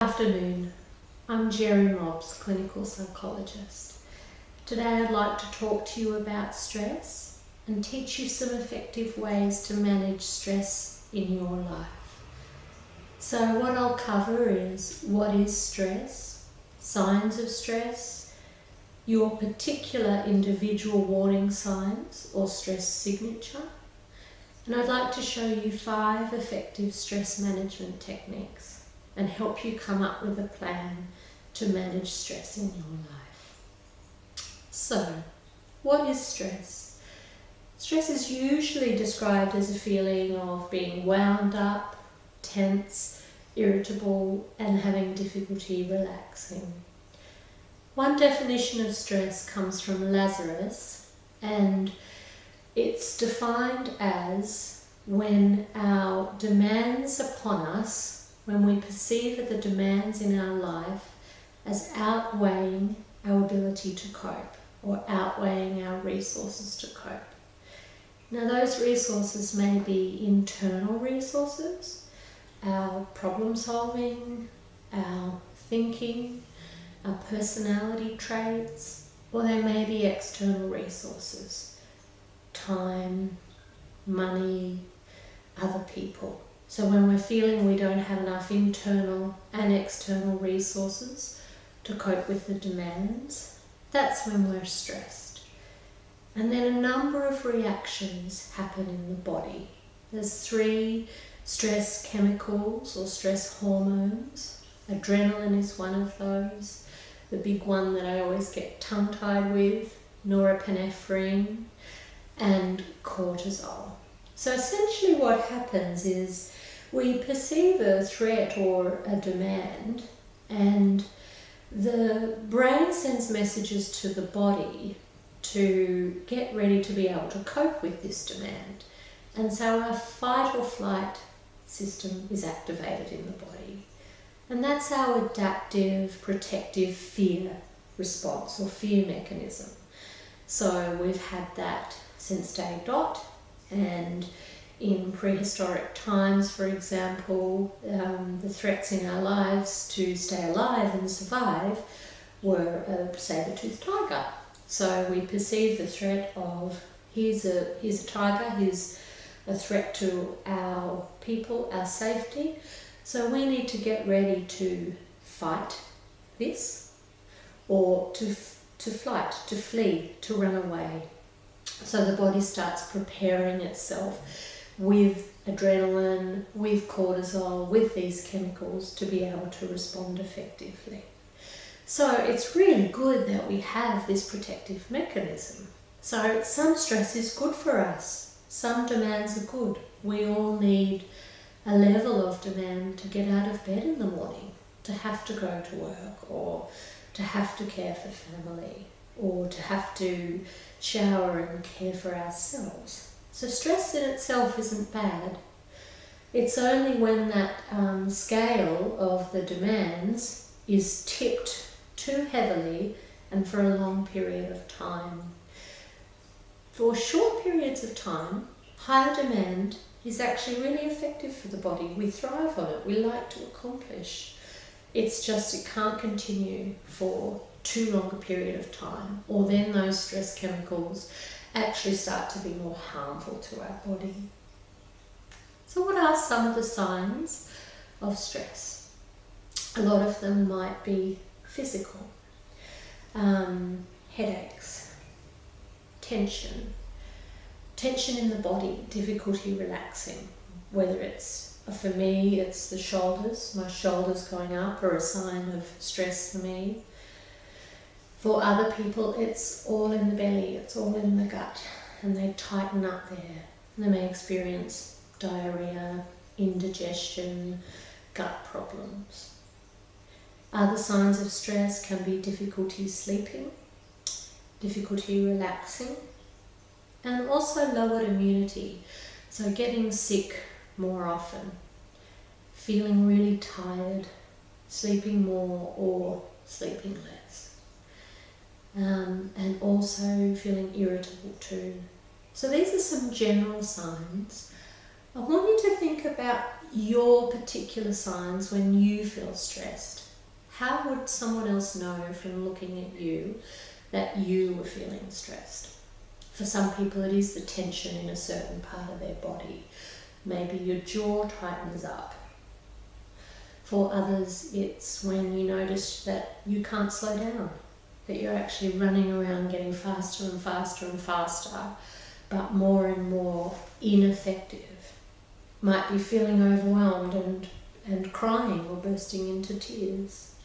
afternoon. I'm Gerry Mobbs, clinical psychologist. Today I'd like to talk to you about stress and teach you some effective ways to manage stress in your life. So what I'll cover is what is stress, signs of stress, your particular individual warning signs or stress signature, and I'd like to show you 5 effective stress management techniques and help you come up with a plan to manage stress in your life. So, what is stress? Stress is usually described as a feeling of being wound up, tense, irritable, and having difficulty relaxing. One definition of stress comes from Lazarus, and it's defined as when our demands upon us, when we perceive the demands in our life as outweighing our ability to cope or outweighing our resources to cope. Now those resources may be internal resources, our problem solving, our thinking, our personality traits, or they may be external resources, time, money, other people. So when we're feeling we don't have enough internal and external resources to cope with the demands, that's when we're stressed. And then a number of reactions happen in the body. There's 3 stress chemicals or stress hormones. Adrenaline is one of those. The big one that I always get tongue-tied with, norepinephrine, and cortisol. So essentially what happens is we perceive a threat or a demand, and the brain sends messages to the body to get ready to be able to cope with this demand. And so our fight or flight system is activated in the body. And that's our adaptive, protective fear response or fear mechanism. So we've had that since day dot, and in prehistoric times, for example, the threats in our lives to stay alive and survive were a saber-toothed tiger. So we perceive the threat of here's a tiger, here's a threat to our people, our safety. So we need to get ready to fight this, or to flight, to flee, to run away. So the body starts preparing itself with adrenaline, with cortisol, with these chemicals to be able to respond effectively. So it's really good that we have this protective mechanism. So some stress is good for us. Some demands are good. We all need a level of demand to get out of bed in the morning, to have to go to work, or to have to care for family, or to have to shower and care for ourselves. So stress in itself isn't bad. It's only when that scale of the demands is tipped too heavily and for a long period of time. For short periods of time, higher demand is actually really effective for the body. We thrive on it. We like to accomplish. It's just it can't continue for too long a period of time, or then those stress chemicals actually start to be more harmful to our body. So what are some of the signs of stress? A lot of them might be physical. Headaches, tension in the body, difficulty relaxing, whether it's, for me, it's the shoulders, my shoulders going up are a sign of stress for me. For other people, it's all in the belly, it's all in the gut, and they tighten up there. They may experience diarrhea, indigestion, gut problems. Other signs of stress can be difficulty sleeping, difficulty relaxing, and also lowered immunity. So getting sick more often, feeling really tired, sleeping more or sleeping less. And also feeling irritable too. So these are some general signs I want you to think about your particular signs when you feel stressed. How would someone else know from looking at you that you were feeling stressed? For some people it is the tension in a certain part of their body. Maybe your jaw tightens up. For others it's when you notice that you can't slow down, that you're actually running around getting faster and faster and faster, but more and more ineffective. Might be feeling overwhelmed and crying or bursting into tears.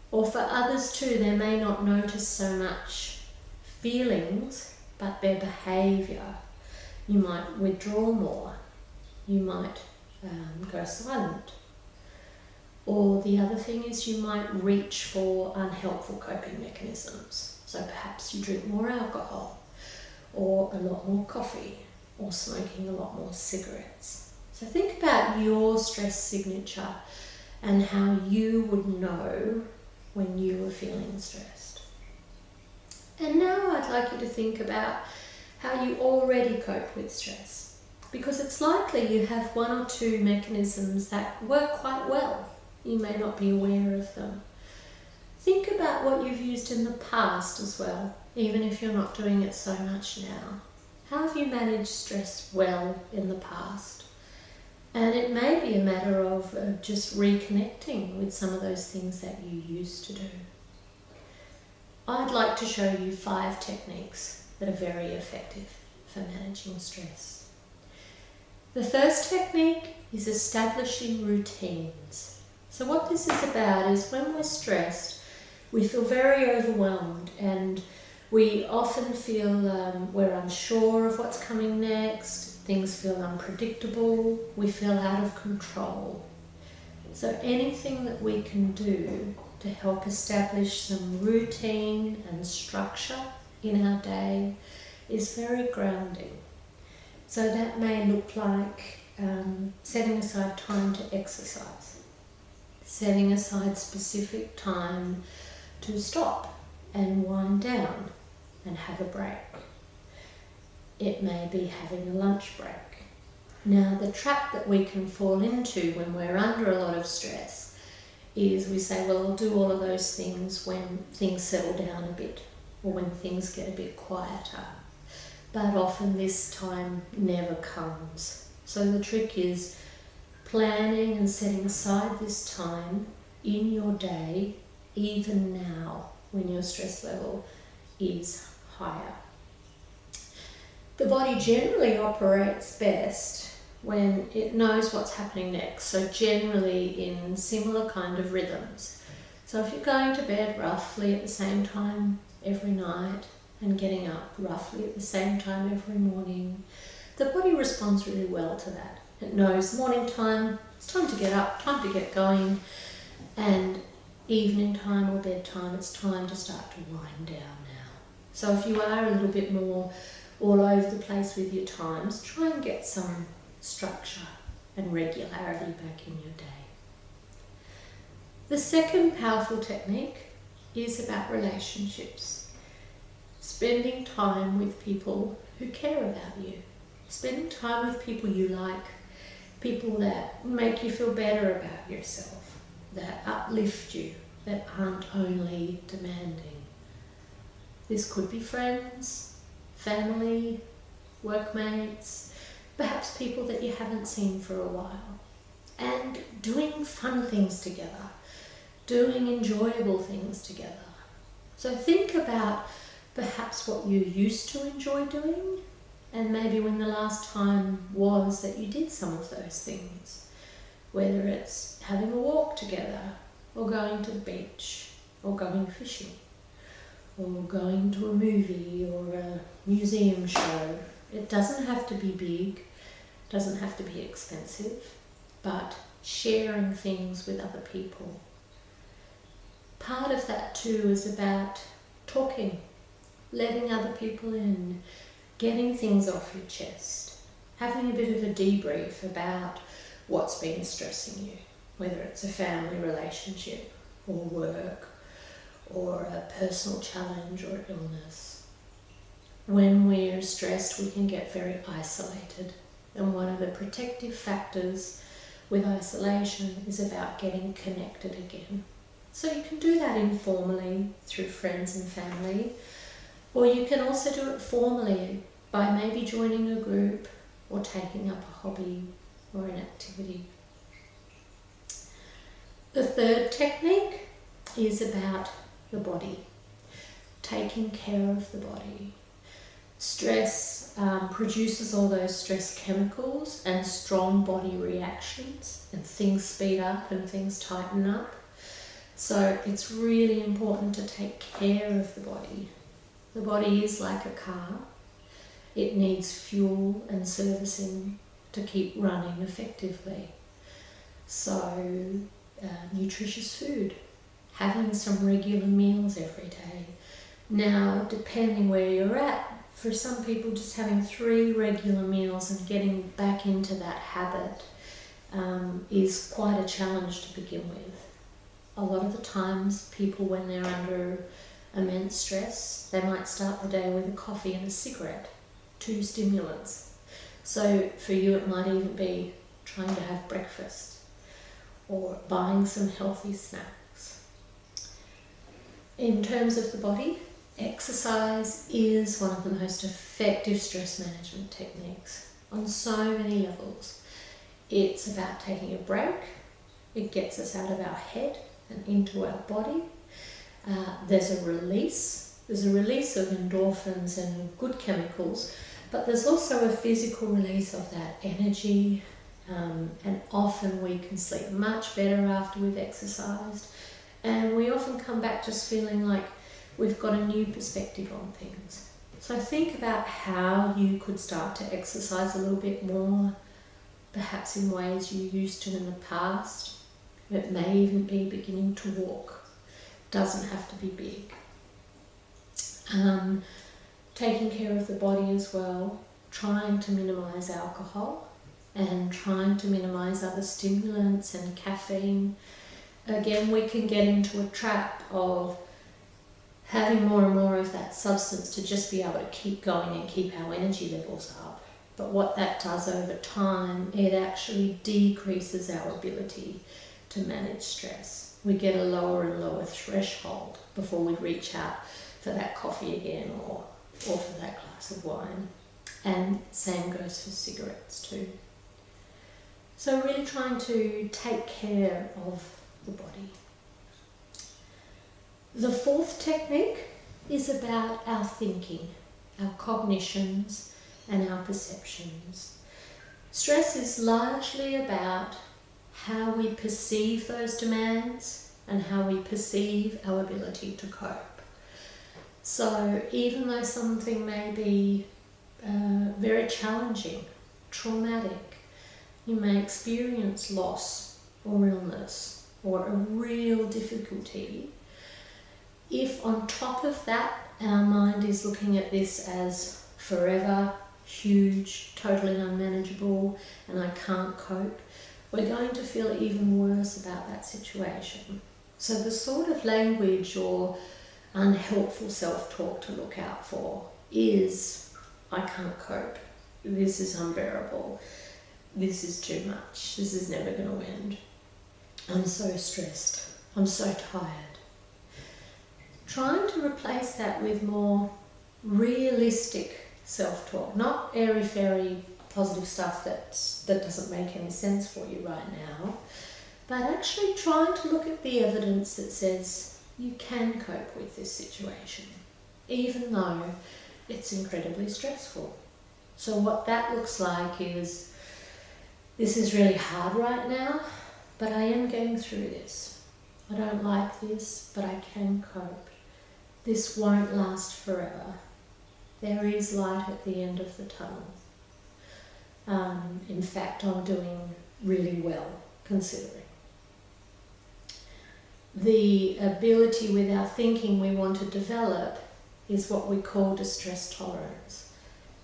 Or for others too, they may not notice so much feelings, but their behaviour. You might withdraw more. You might go silent. Or the other thing is you might reach for unhelpful coping mechanisms. So perhaps you drink more alcohol, or a lot more coffee, or smoking a lot more cigarettes. So think about your stress signature and how you would know when you were feeling stressed. And now I'd like you to think about how you already cope with stress, because it's likely you have one or two mechanisms that work quite well. You may not be aware of them. Think about what you've used in the past as well, even if you're not doing it so much now. How have you managed stress well in the past? And it may be a matter of just reconnecting with some of those things that you used to do. I'd like to show you 5 techniques that are very effective for managing stress. The first technique is establishing routines. So what this is about is when we're stressed, we feel very overwhelmed and we often feel we're unsure of what's coming next, things feel unpredictable, we feel out of control. So anything that we can do to help establish some routine and structure in our day is very grounding. So that may look like setting aside time to exercise, setting aside specific time to stop and wind down and have a break. It may be having a lunch break. Now, the trap that we can fall into when we're under a lot of stress is we say, well, I'll do all of those things when things settle down a bit or when things get a bit quieter. But often this time never comes. So the trick is planning and setting aside this time in your day, even now when your stress level is higher. The body generally operates best when it knows what's happening next, so generally in similar kind of rhythms. So if you're going to bed roughly at the same time every night and getting up roughly at the same time every morning, the body responds really well to that. It knows morning time, it's time to get up, time to get going, and evening time or bedtime, it's time to start to wind down now. So if you are a little bit more all over the place with your times, try and get some structure and regularity back in your day. The second powerful technique is about relationships. Spending time with people who care about you. Spending time with people you like, people that make you feel better about yourself, that uplift you, that aren't only demanding. This could be friends, family, workmates, perhaps people that you haven't seen for a while. And doing fun things together, doing enjoyable things together. So think about perhaps what you used to enjoy doing and maybe when the last time was that you did some of those things. Whether it's having a walk together or going to the beach or going fishing or going to a movie or a museum show. It doesn't have to be big, doesn't have to be expensive, but sharing things with other people. Part of that too is about talking, letting other people in, getting things off your chest, having a bit of a debrief about what's been stressing you, whether it's a family relationship or work or a personal challenge or illness. When we're stressed, we can get very isolated And one of the protective factors with isolation is about getting connected again. So you can do that informally through friends and family, or you can also do it formally by maybe joining a group or taking up a hobby or an activity. The third technique is about the body, taking care of the body. Stress produces all those stress chemicals and strong body reactions, and things speed up and things tighten up. So it's really important to take care of the body. The body is like a car. It needs fuel and servicing to keep running effectively. So nutritious food, having some regular meals every day. Now, depending where you're at, for some people just having 3 regular meals and getting back into that habit is quite a challenge to begin with. A lot of the times people, when they're under immense stress, they might start the day with a coffee and a cigarette, 2 stimulants. So for you it might even be trying to have breakfast or buying some healthy snacks. In terms of the body, exercise is one of the most effective stress management techniques on so many levels. It's about taking a break. It gets us out of our head and into our body. There's a release. There's a release of endorphins and good chemicals, but there's also a physical release of that energy, and often we can sleep much better after we've exercised, and we often come back just feeling like we've got a new perspective on things. So think about how you could start to exercise a little bit more, perhaps in ways you used to in the past. It may even be beginning to walk. Doesn't have to be big. Taking care of the body as well, trying to minimise alcohol and trying to minimise other stimulants and caffeine. Again, we can get into a trap of having more and more of that substance to just be able to keep going and keep our energy levels up. But what that does over time, it actually decreases our ability to manage stress. We get a lower and lower threshold before we reach out for that coffee again or for that glass of wine. And same goes for cigarettes too. So really trying to take care of the body. The fourth technique is about our thinking, our cognitions and our perceptions. Stress is largely about how we perceive those demands and how we perceive our ability to cope. So even though something may be very challenging, traumatic, you may experience loss or illness or a real difficulty. If on top of that our mind is looking at this as forever, huge, totally unmanageable, and I can't cope, we're going to feel even worse about that situation. So the sort of language or unhelpful self-talk to look out for is, I can't cope, this is unbearable, this is too much, this is never going to end, I'm so stressed, I'm so tired. Trying to replace that with more realistic self-talk, not airy-fairy positive stuff that doesn't make any sense for you right now, but actually trying to look at the evidence that says you can cope with this situation, even though it's incredibly stressful. So what that looks like is, this is really hard right now, but I am getting through this. I don't like this, but I can cope. This won't last forever. There is light at the end of the tunnel. In fact, I'm doing really well, considering. The ability with our thinking we want to develop is what we call distress tolerance.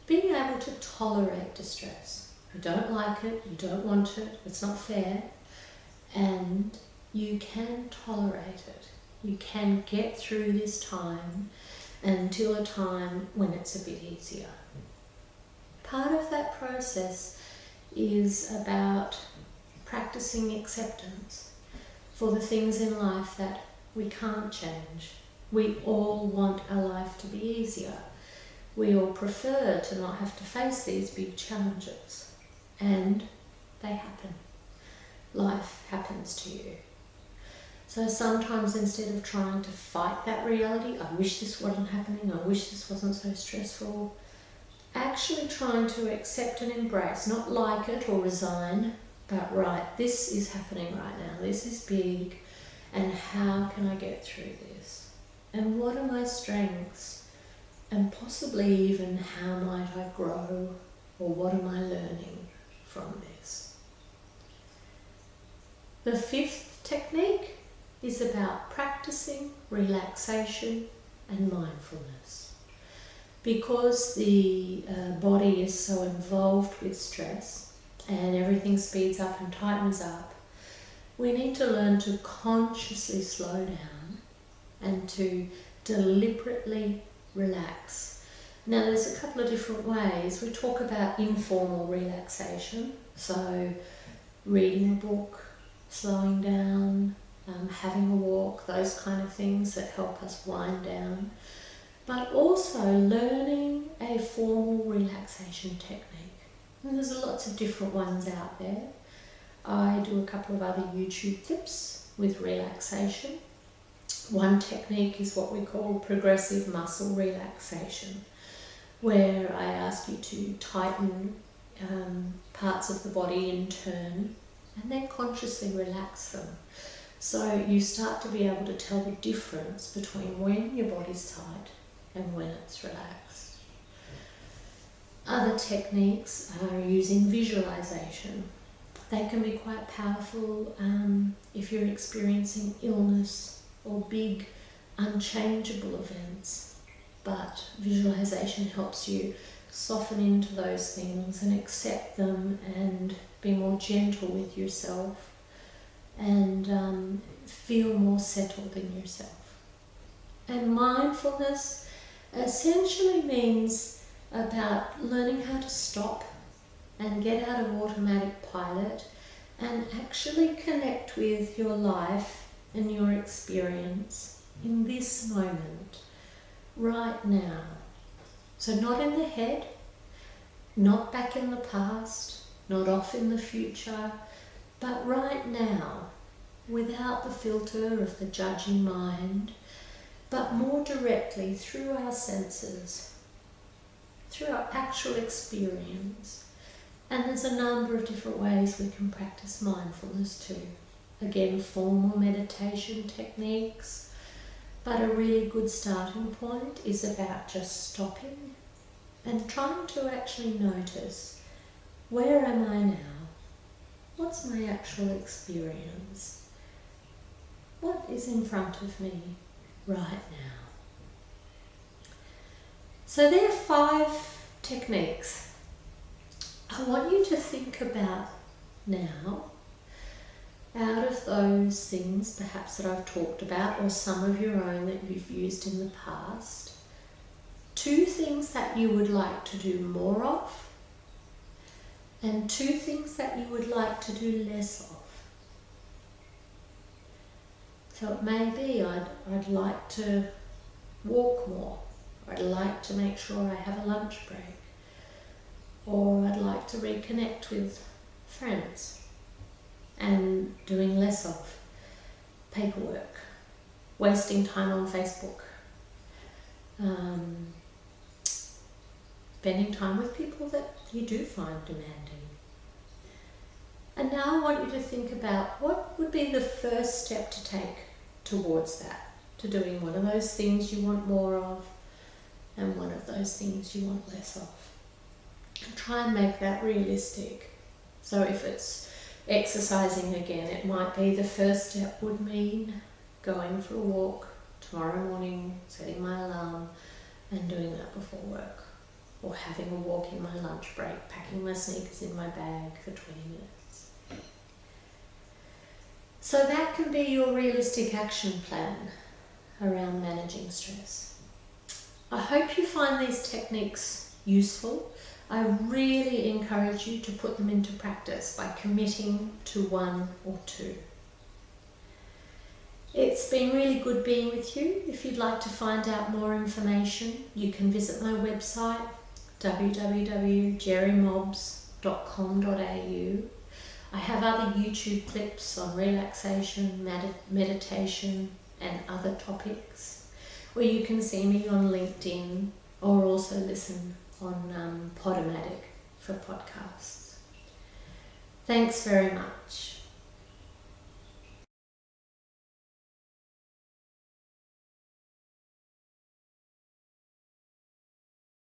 Being able to tolerate distress. You don't like it, you don't want it, it's not fair, and you can tolerate it. You can get through this time until a time when it's a bit easier. Part of that process is about practicing acceptance for the things in life that we can't change. We all want our life to be easier. We all prefer to not have to face these big challenges, and they happen. Life happens to you. So sometimes instead of trying to fight that reality, I wish this wasn't happening, I wish this wasn't so stressful, actually trying to accept and embrace, not like it or resign, but right, this is happening right now, this is big, and how can I get through this? And what are my strengths? And possibly even how might I grow, or what am I learning from this? The fifth technique is about practicing relaxation and mindfulness. Because the body is so involved with stress and everything speeds up and tightens up, we need to learn to consciously slow down and to deliberately relax. Now there's a couple of different ways. We talk about informal relaxation, so reading a book, slowing down, having a walk, those kind of things that help us wind down. But also learning a formal relaxation technique. And there's lots of different ones out there. I do a couple of other YouTube clips with relaxation. One technique is what we call progressive muscle relaxation, where I ask you to tighten parts of the body in turn and then consciously relax them. So you start to be able to tell the difference between when your body's tight and when it's relaxed. Other techniques are using visualization. They can be quite powerful if you're experiencing illness or big unchangeable events, but visualization helps you soften into those things and accept them and be more gentle with yourself and feel more settled in yourself. And mindfulness essentially means about learning how to stop and get out of automatic pilot and actually connect with your life and your experience in this moment, right now. So not in the head, not back in the past, not off in the future, but right now, without the filter of the judging mind, but more directly through our senses, through our actual experience. And there's a number of different ways we can practice mindfulness too. Again, formal meditation techniques, but a really good starting point is about just stopping and trying to actually notice, where am I now? What's my actual experience? What is in front of me right now? So there are 5 techniques I want you to think about now, out of those things perhaps that I've talked about, or some of your own that you've used in the past. 2 things that you would like to do more of, and 2 things that you would like to do less of. So it may be I'd like to walk more, or I'd like to make sure I have a lunch break, or I'd like to reconnect with friends and doing less of paperwork, wasting time on Facebook, spending time with people that you do find demanding. And now I want you to think about what would be the first step to take towards that, to doing one of those things you want more of and one of those things you want less of. And try and make that realistic. So if it's exercising again, it might be the first step would mean going for a walk tomorrow morning, setting my alarm and doing that before work, or having a walk in my lunch break, packing my sneakers in my bag for 20 minutes. So that can be your realistic action plan around managing stress. I hope you find these techniques useful. I really encourage encourage you to put them into practice by committing to one or two. It's been really good being with you. If you'd like to find out more information, you can visit my website www.gerrymobbs.com.au. I have other YouTube clips on relaxation, meditation and other topics, or you can see me on LinkedIn or also listen on Podomatic for podcasts. Thanks very much.